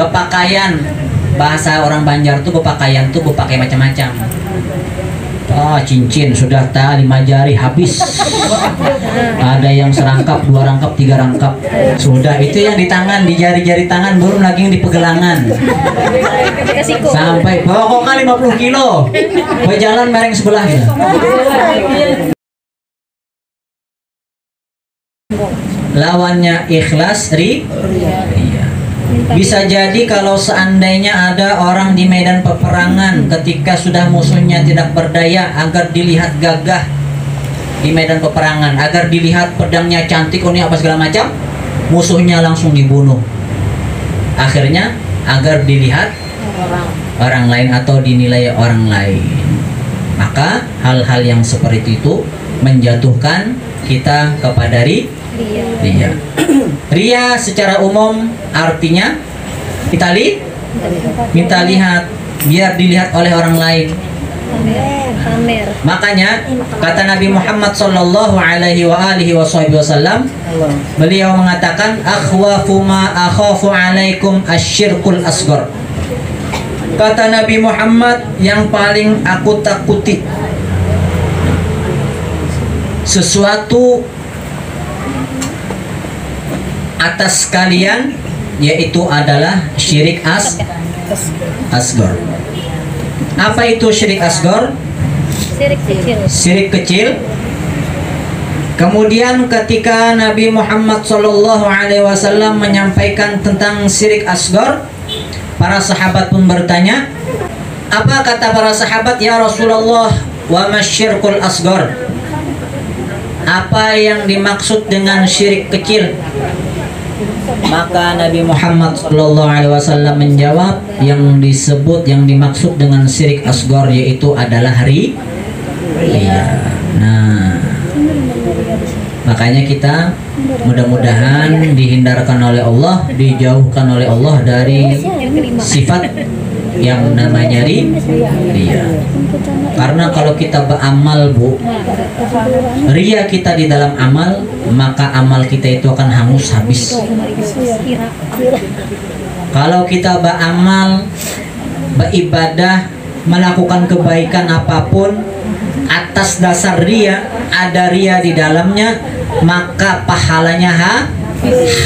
Bepakaian, bahasa orang Banjar tuh bepakaian tuh bepakai macam-macam. Cincin sudah 5 jari habis. Ada yang serangkap, 2 rangkap, 3 rangkap. Sudah itu yang di tangan, di jari-jari tangan, belum lagi yang di pegelangan. Sampai pokoknya 50 kilo. Berjalan mereng sebelah ya. Lawannya ikhlas iya. Bisa jadi kalau seandainya ada orang di medan peperangan ketika sudah musuhnya tidak berdaya, agar dilihat gagah di medan peperangan, agar dilihat pedangnya cantik, ini apa segala macam, musuhnya langsung dibunuh. Akhirnya agar dilihat orang lain atau dinilai orang lain. Maka hal-hal yang seperti itu menjatuhkan kita kepada ria. Ria secara umum artinya kita minta lihat, biar dilihat oleh orang lain. Makanya kata Nabi Muhammad sallallahu alaihi wasallam, beliau mengatakan akhwafu ma akhafu alaikum asyirkul asghar. Kata Nabi Muhammad, yang paling aku takuti sesuatu atas kalian yaitu adalah syirik asghar. Apa itu syirik asghar? Syirik kecil. Kemudian ketika Nabi Muhammad SAW menyampaikan tentang syirik asghar, para sahabat pun bertanya, apa kata para sahabat? Ya Rasulullah, wa masyirkul asghar? Apa yang dimaksud dengan syirik kecil? Maka Nabi Muhammad SAW menjawab, yang disebut, yang dimaksud dengan syirik asghar yaitu adalah ria. Nah, makanya kita mudah-mudahan dihindarkan oleh Allah, dijauhkan oleh Allah dari sifat yang namanya ria. Karena kalau kita beramal, Bu, ria kita di dalam amal, maka amal kita itu akan hangus habis. Kalau kita beramal, beribadah, melakukan kebaikan apapun atas dasar ria, ada ria di dalamnya, maka pahalanya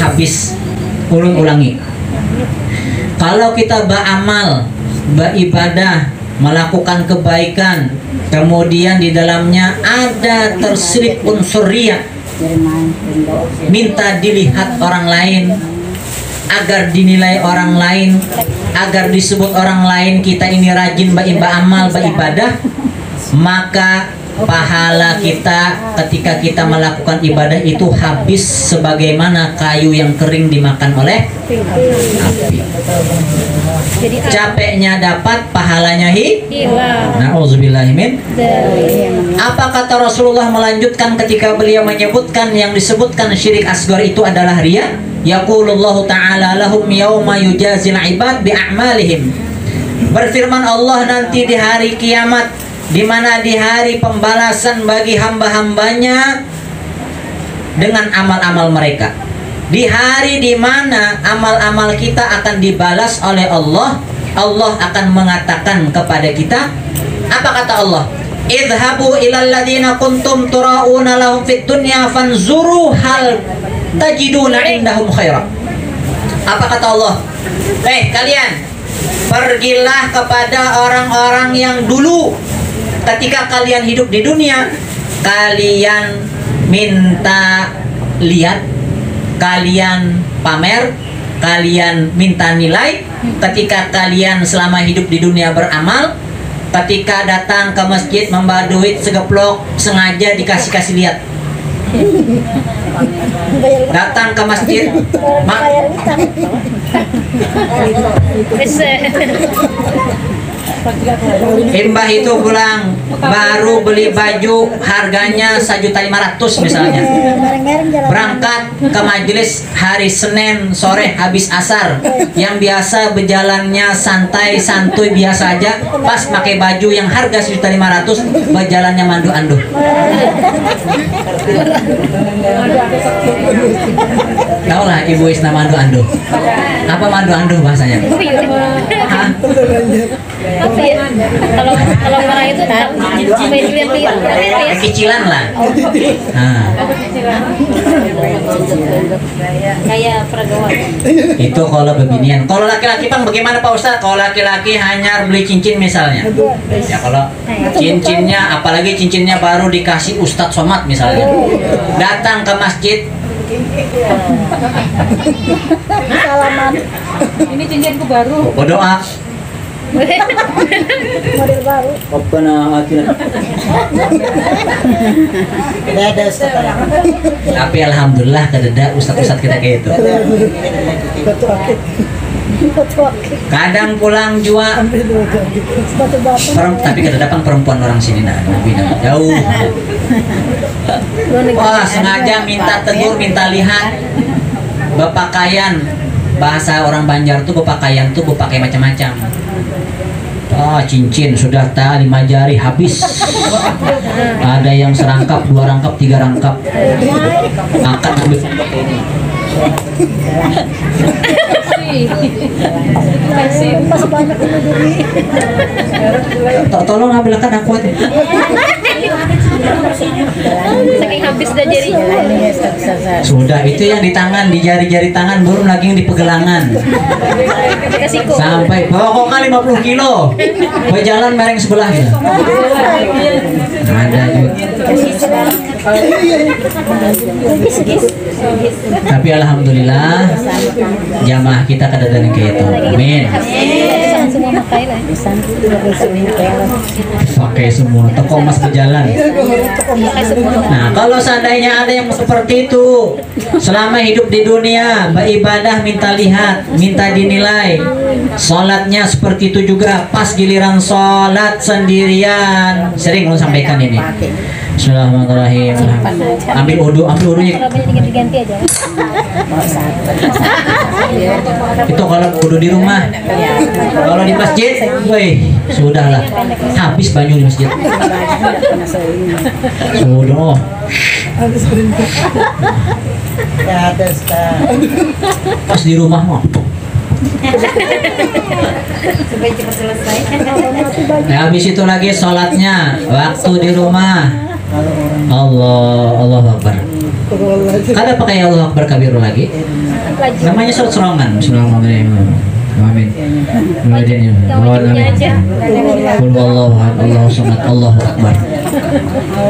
habis. Ulangi. Kalau kita beramal, beribadah, melakukan kebaikan, kemudian di dalamnya ada terselip unsur ria, minta dilihat orang lain, agar dinilai orang lain, agar disebut orang lain kita ini rajin beramal, beribadah, maka pahala kita ketika kita melakukan ibadah itu habis sebagaimana kayu yang kering dimakan oleh api. Capeknya dapat, pahalanya hilang. Nauzubillahimin. Apa kata Rasulullah melanjutkan ketika beliau menyebutkan yang disebutkan syirik asghar itu adalah ria? Yaqulullahu ta'ala lahum yawma yujazil ibad bi'a'malihim. Berfirman Allah nanti di hari kiamat, di mana di hari pembalasan bagi hamba-hambanya dengan amal-amal mereka. Di hari di mana amal-amal kita akan dibalas oleh Allah, Allah akan mengatakan kepada kita, apa kata Allah? Idhabu ilal ladina kuntum tura'una lahum fid dunya fanzuru hal tajiduna indahum khaira. Apa kata Allah? Kalian pergilah kepada orang-orang yang dulu ketika kalian hidup di dunia, kalian minta lihat, kalian pamer, kalian minta nilai. Ketika kalian selama hidup di dunia beramal, ketika datang ke masjid membawa duit segeplok, sengaja dikasih lihat. Datang ke masjid, Imbah itu pulang baru beli baju harganya 1.500.000 misalnya, berangkat ke majelis hari Senin sore habis asar, yang biasa berjalannya santai santuy biasa aja, pas pakai baju yang harga 1.500.000 berjalannya mandu anduh. Tahu lah Ibu Isna mandu anduh. Apa mandu anduh bahasanya? Hah? Apa ya? Kalau orang itu main ya. Kekicilan lah. Nah, Kayak peragawan. itu kalau beginian. Kalau laki-laki Bang bagaimana Pak Ustaz? Kalau laki-laki hanya beli cincin misalnya. Ya kalau cincinnya apalagi cincinnya baru dikasih Ustadz Somad misalnya. Datang ke masjid. Salaman. Ini cincinku baru. Berdoa. Model baru. Rabbana atina. Tapi alhamdulillah kadeda ustaz-ustaz kita kayak itu. Kadang pulang jua tapi kadang perempuan orang sini nah jauh. Wah sengaja minta tegur, minta lihat bepakaian. Bahasa orang Banjar tuh bepakaian tuh bepakai macam-macam. Oh cincin sudah tak 5 jari habis. Ada yang serangkap, 2 rangkap, 3 rangkap. Akan ambil ini. Tolong ambilkan aku. Saking habis dah jari. Sudah itu yang di tangan, di jari-jari tangan, belum lagi yang di pegelangan. Sampai pokoknya 50 kilo. Berjalan mereng sebelah ya. Ada juga. Tapi alhamdulillah jamaah kita kadang-kadang kayak itu. Amin. Pakai semua toko emas berjalan. Nah kalau seandainya ada yang seperti itu selama hidup di dunia beribadah minta lihat, minta dinilai, sholatnya seperti itu juga, pas giliran sholat sendirian sering lo sampaikan ini. Bismillahirrahmanirrahim. Ambil wudunya. Diganti aja. Itu kalau wudu di rumah. Kalau di masjid, woi, sudahlah. Habis banyu di masjid. Sudah. Pas di rumah mah. Supaya cepat selesai. Nah, habis itu lagi sholatnya waktu di rumah. Allahu Akbar. Kada pakai Allah Akbar kabiru lagi. Namanya sholat serongan. Bismillahirrahmanirrahim. Amin. Qul huwallahu ahad, Allahu samad, Allahu akbar.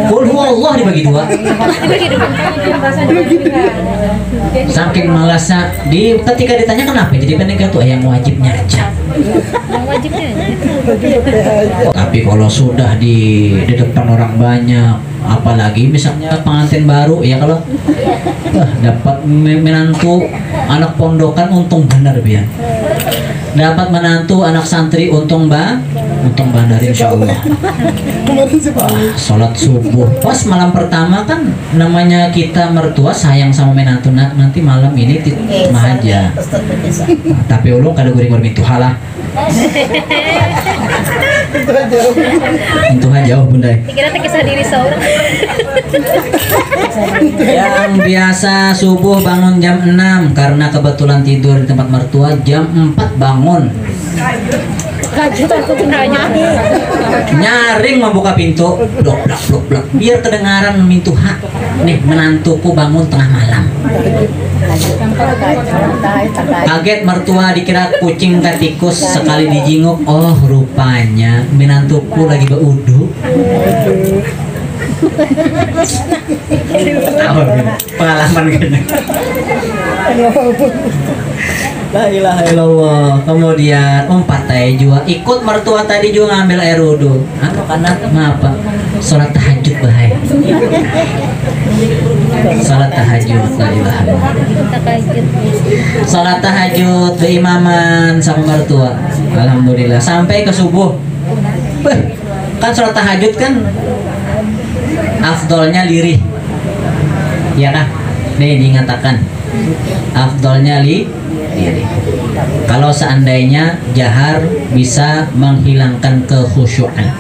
Qul huwallah dibagi 2. Saking malasnya ketika ditanya kenapa jadi pendek itu yang wajibnya aja. Tapi kalau sudah di depan orang banyak, apalagi misalnya pengantin baru ya kalau dapat menantu anak pondokan untung benar biar dapat menantu anak santri untung bandar insyaallah. Sholat subuh pas malam pertama kan namanya kita mertua sayang sama menantu nanti malam ini mah aja. Tapi ulung kada guring itu halah. Itu jauh bunda. Kira kisah diri seorang. Yang biasa subuh bangun jam 6 karena kebetulan tidur di tempat mertua jam 4 bangun. Nyaring membuka pintu, blok biar kedengaran pintu hak. Nih menantuku bangun tengah malam. Kaget mertua dikira kucing ke tikus sekali dijinguk. Oh rupanya menantuku lagi berudu. Pengalaman kayaknya. La ilaha illallah. Kemudian partai juga ikut mertua tadi juga ngambil air wudhu. Apa karena apa? Sholat tahajud bahaya. Sholat tahajud, la ilaha illallah. Sholat tahajud berimaman sama mertua. Alhamdulillah sampai ke subuh. Kan sholat tahajud kan afdolnya lirih. Ya kan? Nih dinyatakan afdolnya lirih. Kalau seandainya jahar bisa menghilangkan kekhusyuan.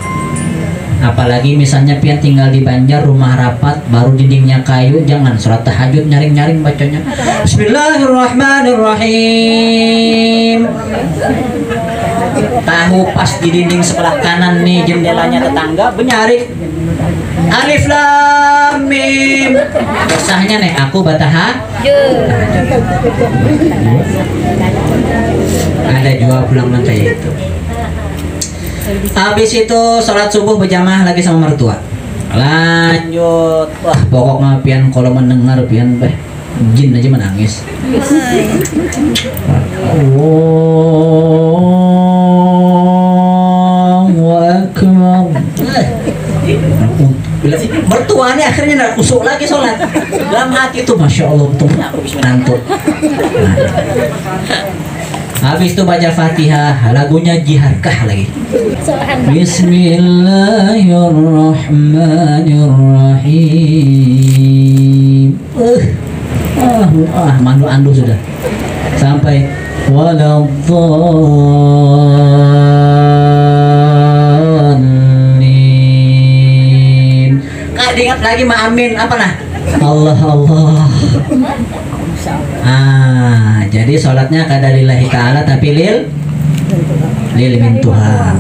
Apalagi misalnya pian tinggal di Banjar, rumah rapat, baru dindingnya kayu, jangan sholat tahajud nyaring-nyaring bacanya. Bismillahirrahmanirrahim. Tahu pas di dinding sebelah kanan nih jendelanya tetangga benyarik. Alif lam mim. Kesahnya nih aku bataha. Ada juga pulang kayak itu. Habis itu sholat subuh berjamaah lagi sama mertua. Lanjut. Wah, pokoknya pian kalau mendengar pian jin aja menangis. Allahu Akbar. Mertuanya akhirnya nggak kusuk lagi sholat. Dalam hati tuh masya Allah untungnya aku bisa ngantuk. Habis itu baca Fatihah, lagunya jiharkah lagi. Bismillahirrahmanirrahim. Mandu andu sudah. Sampai waladhdallin. Diingat lagi ma amin apa nah? Allah Allah. Jadi sholatnya kada lillahi ta'ala tapi lil min Tuhan.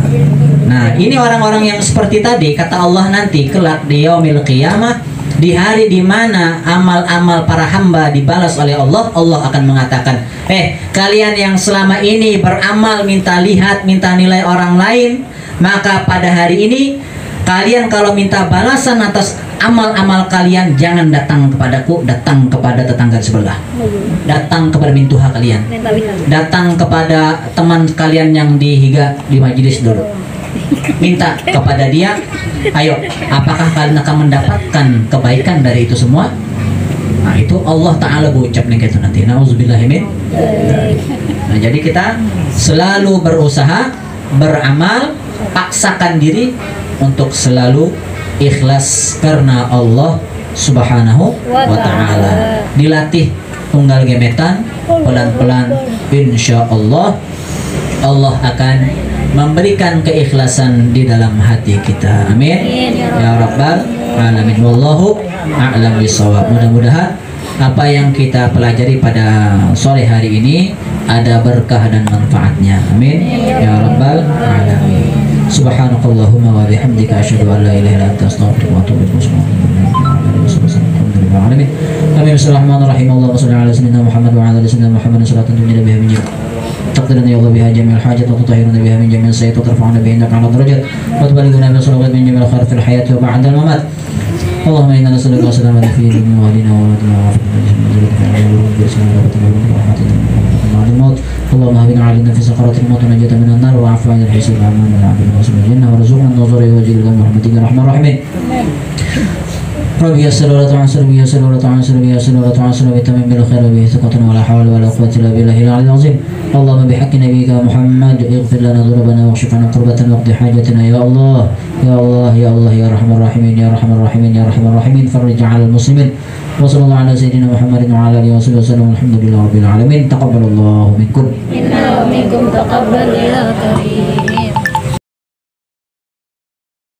Nah, ini orang-orang yang seperti tadi kata Allah nanti kelak di yaumil qiyamah, di hari di mana amal-amal para hamba dibalas oleh Allah, Allah akan mengatakan, kalian yang selama ini beramal minta lihat, minta nilai orang lain, maka pada hari ini kalian kalau minta balasan atas amal-amal kalian jangan datang kepadaku, datang kepada tetangga sebelah, datang kepada mintuha kalian, datang kepada teman kalian yang dihiga di majelis dulu, minta kepada dia. Ayo, apakah kalian akan mendapatkan kebaikan dari itu semua? Nah, itu Allah Ta'ala berucap nih gitu nanti. Nauzubillahimin. Nah, jadi kita selalu berusaha beramal, paksakan diri untuk selalu ikhlas karena Allah Subhanahu wa Ta'ala. Dilatih tunggal gemetan, pelan-pelan insya Allah Allah akan memberikan keikhlasan di dalam hati kita. Amin ya rabbal alamin. Wallahu a'lam bishawab. Mudah-mudahan apa yang kita pelajari pada sore hari ini ada berkah dan manfaatnya. Amin ya rabbal alamin. Subhanakallahumma wa bihamdika asyhadu an la ilaha illa anta astaghfiruka wa atubu ilaik. Amin. Bismillahirrahmanirrahim. Allahumma shalli ala sayyidina Muhammad wa ala ali sayyidina Muhammad salatan tunjina biha min تقدرنا يا الله بها جميع الحاجات وتطهرنا بها من جميع السيئات وترفعنا بها عندك على الدرجات وتبلغنا بالصلوات من جميع الخير في الحياة وبعد الممات. اللهم إنا نسألك السلامة في ديننا وأهلنا وولدنا الموت. اللهم هبنا علينا في سكرات الموت ونجاة من النار وعفو عن الحساب وأمان العافية وسلم الجنة ورزقنا النظر وجل برحمتك يا أرحم الراحمين. ربي يسر ولا تعسر بي يسر ولا تعسر بي يسر ولا تعسر بتمام بالخير به ثقة ولا حول ولا قوة إلا بالله العلي العظيم. اللهم بحق نبيك محمد اغفر لنا ذنوبنا واكشف عنا كربتنا واقض حاجتنا يا الله يا الله يا الله يا أرحم الراحمين يا أرحم الراحمين يا أرحم الراحمين. فرج على المسلمين. وصلى الله على سيدنا محمد وعلى آله وصحبه وسلم. الحمد لله رب العالمين. تقبل الله منكم. Inna minkum taqabbal ya karim.